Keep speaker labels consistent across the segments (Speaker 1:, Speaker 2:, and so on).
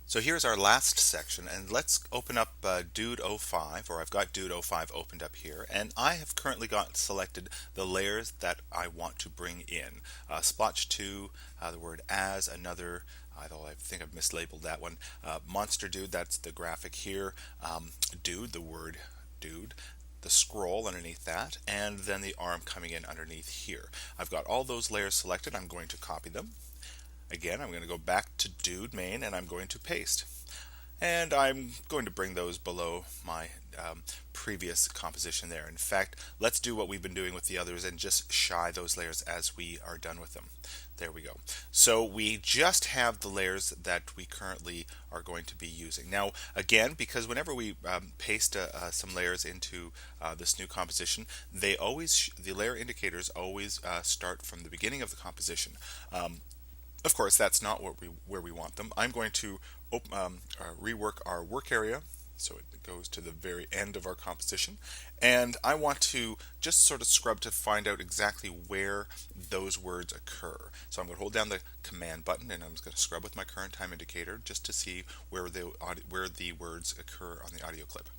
Speaker 1: So here's our last section, and let's open up Dude 05, or I've got Dude 05 opened up here, and I have currently got selected the layers that I want to bring in. Splotch 2, the word as, another, although I think I've mislabeled that one, Monster Dude, that's the graphic here, Dude, the word Dude, the scroll underneath that, and then the arm coming in underneath here. I've got all those layers selected. I'm going to copy them. Again, I'm going to go back to Dude main and I'm going to paste. And I'm going to bring those below my previous composition there. In fact, let's do what we've been doing with the others and just shy those layers as we are done with them. There we go. So we just have the layers that we currently are going to be using. Now, again, because whenever we paste some layers into this new composition, the layer indicators always start from the beginning of the composition. Of course, that's not where we want them. I'm going to rework our work area so it goes to the very end of our composition, and I want to just sort of scrub to find out exactly where those words occur. So I'm going to hold down the command button and I'm just going to scrub with my current time indicator just to see where the words occur on the audio clip.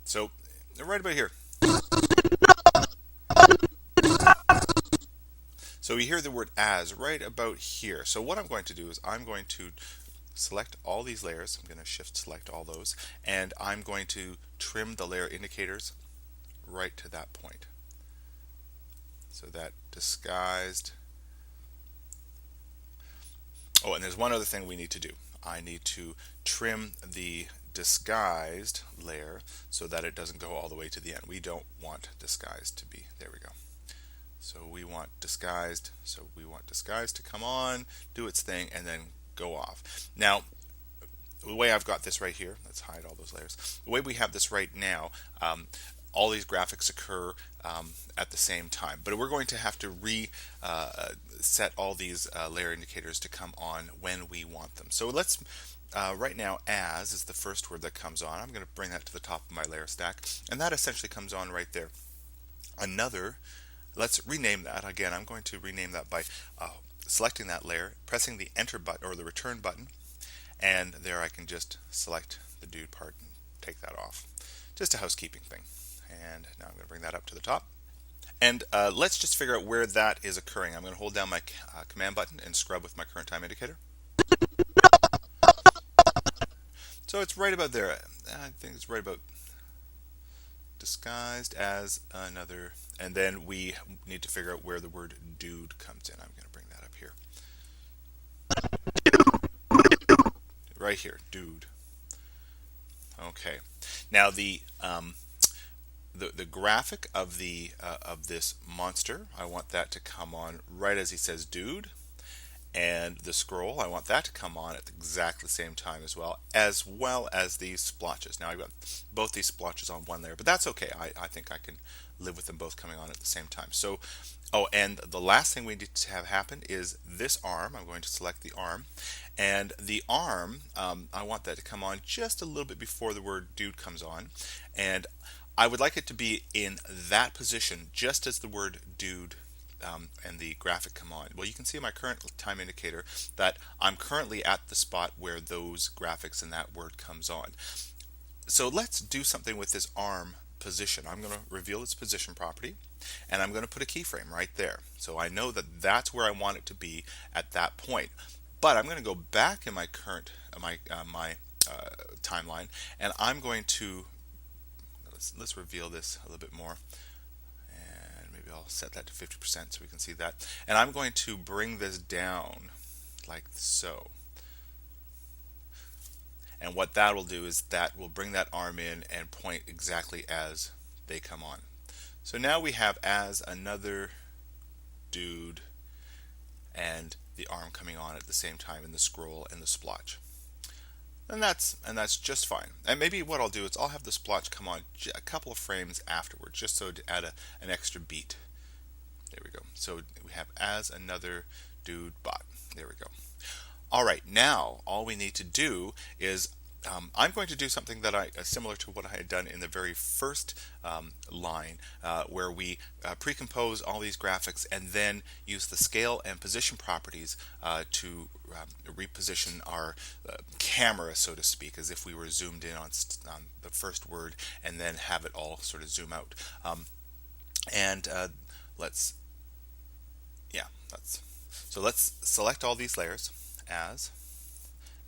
Speaker 1: So right about here. So we hear the word as right about here. So what I'm going to do is I'm going to select all these layers. I'm going to shift select all those, and I'm going to trim the layer indicators right to that point. So that disguised. Oh, and there's one other thing we need to do. I need to trim the disguised layer so that it doesn't go all the way to the end. We don't want disguised to be, there we go. So we want disguised to come on, do its thing, and then go off. Now, the way I've got this right here, let's hide all those layers. The way we have this right now, all these graphics occur at the same time, but we're going to have to set all these layer indicators to come on when we want them. So let's right now, as is the first word that comes on. I'm going to bring that to the top of my layer stack, and that essentially comes on right there. Let's rename that. Again, I'm going to rename that by selecting that layer, pressing the enter button or the return button, and there I can just select the dude part and take that off. Just a housekeeping thing. And now I'm going to bring that up to the top. And let's just figure out where that is occurring. I'm going to hold down my command button and scrub with my current time indicator. So it's right about there. I think it's right about disguised as another, and then we need to figure out where the word dude comes in. I'm going to bring that up here. Right here, dude. Okay. Now the graphic of this monster, I want that to come on right as he says dude. And the scroll, I want that to come on at exactly the same time as well as these splotches. Now I've got both these splotches on one layer, but that's okay. I think I can live with them both coming on at the same time. So, oh, and the last thing we need to have happen is this arm. I'm going to select the arm, and the arm, I want that to come on just a little bit before the word dude comes on, and I would like it to be in that position just as the word dude and the graphic come on. Well, you can see in my current time indicator that I'm currently at the spot where those graphics and that word comes on. So let's do something with this arm position. I'm going to reveal its position property, and I'm going to put a keyframe right there. So I know that that's where I want it to be at that point. But I'm going to go back in my current timeline, and I'm going to let's reveal this a little bit more. I'll set that to 50% so we can see that. And I'm going to bring this down like so. And what that will do is that will bring that arm in and point exactly as they come on. So now we have as another dude and the arm coming on at the same time in the scroll and the splotch. And that's just fine. And maybe what I'll do is I'll have the splotch come on a couple of frames afterwards, just so to add an extra beat. There we go. So we have as another dude bot. There we go. All right, now all we need to do is I'm going to do something that similar to what I had done in the very first line, where we precompose all these graphics and then use the scale and position properties to reposition our camera, so to speak, as if we were zoomed in on the first word, and then have it all sort of zoom out. And let's, yeah, let's select all these layers as,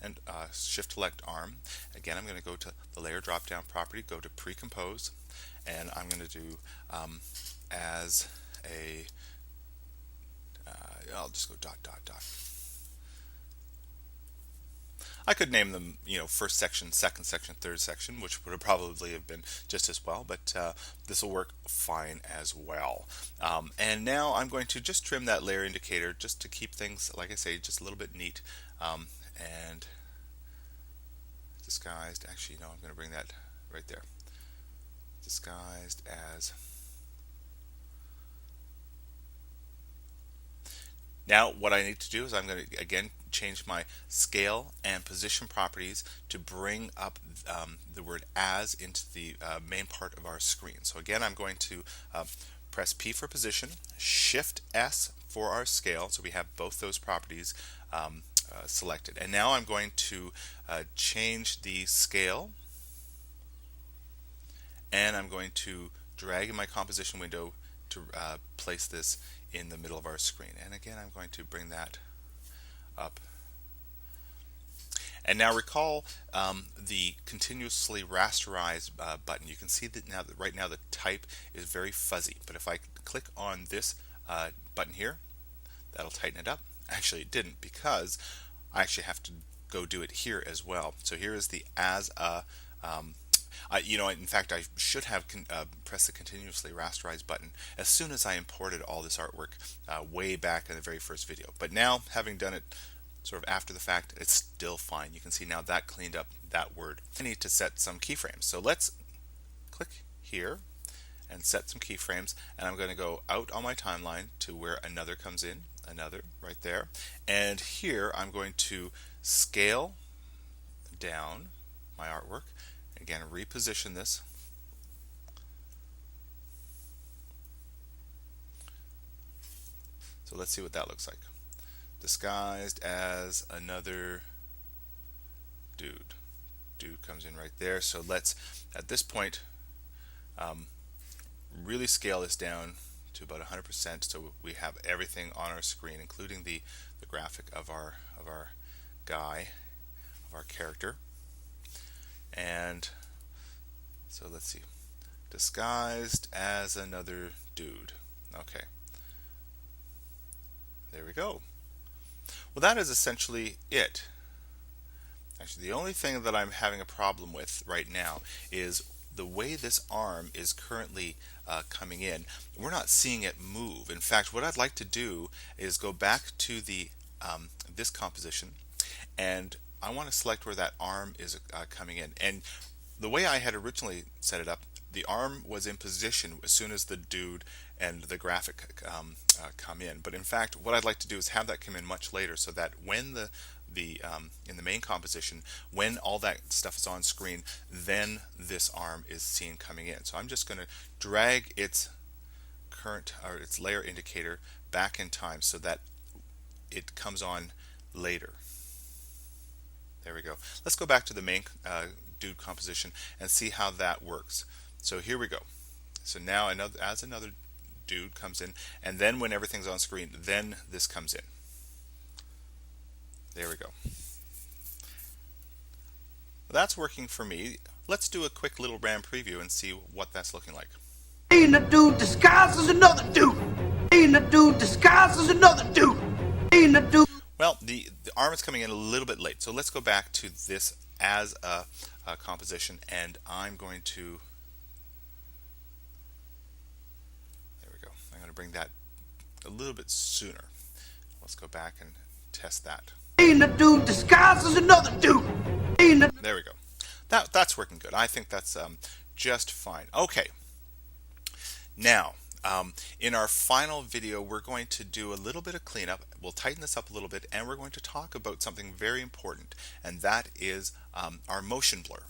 Speaker 1: and shift select arm. Again, I'm going to go to the layer drop down property, go to precompose, and I'm going to do as a, I'll just go dot dot dot. I could name them, first section, second section, third section, which would have probably have been just as well, but this will work fine as well. And now I'm going to just trim that layer indicator just to keep things, like I say, just a little bit neat. And disguised, actually, no, I'm going to bring that right there. Disguised as. Now what I need to do is I'm going to again change my scale and position properties to bring up the word as into the main part of our screen. So again, I'm going to press P for position, Shift S for our scale, so we have both those properties selected. And now I'm going to change the scale, and I'm going to drag in my composition window to place this in the middle of our screen. And again, I'm going to bring that up. And now recall the continuously rasterized button. You can see that now that right now the type is very fuzzy, but if I click on this button here, that'll tighten it up. Actually, it didn't, because I actually have to go do it here as well. So here is the as a in fact, I should have pressed the continuously rasterized button as soon as I imported all this artwork way back in the very first video. But now, having done it sort of after the fact, it's still fine. You can see now that cleaned up that word. I need to set some keyframes. So let's click here and set some keyframes. And I'm going to go out on my timeline to where another comes in, another right there. And here I'm going to scale down my artwork. Again, reposition this. So let's see what that looks like. Disguised as another dude. Dude comes in right there. So let's, at this point, really scale this down to about 100%, so we have everything on our screen, including the graphic of our guy, of our character. And so let's see, disguised as another dude. Okay, there we go. Well, that is essentially it. Actually, the only thing that I'm having a problem with right now is the way this arm is currently coming in. We're not seeing it move. In fact, what I'd like to do is go back to the this composition, and I want to select where that arm is coming in. And the way I had originally set it up, the arm was in position as soon as the dude and the graphic come in. But in fact, what I'd like to do is have that come in much later, so that when in the main composition, when all that stuff is on screen, then this arm is seen coming in. So I'm just going to drag its current, or its layer indicator, back in time so that it comes on later. There we go. Let's go back to the main dude composition and see how that works. So here we go. So now as another dude comes in, and then when everything's on screen, then this comes in. There we go. That's working for me. Let's do a quick little RAM preview and see what that's looking like.
Speaker 2: Ain't a dude disguised as another dude. Ain't a dude disguised as another dude. Ain't a dude.
Speaker 1: Well, the arm is coming in a little bit late, so let's go back to this as a composition, and I'm going to, there we go, I'm going to bring that a little bit sooner. Let's go back and test that.
Speaker 2: Ain't a dude disguised as another dude.
Speaker 1: There we go. That's working good. I think that's just fine. Okay. Now, In our final video, we're going to do a little bit of cleanup. We'll tighten this up a little bit, and we're going to talk about something very important, and that is our motion blur.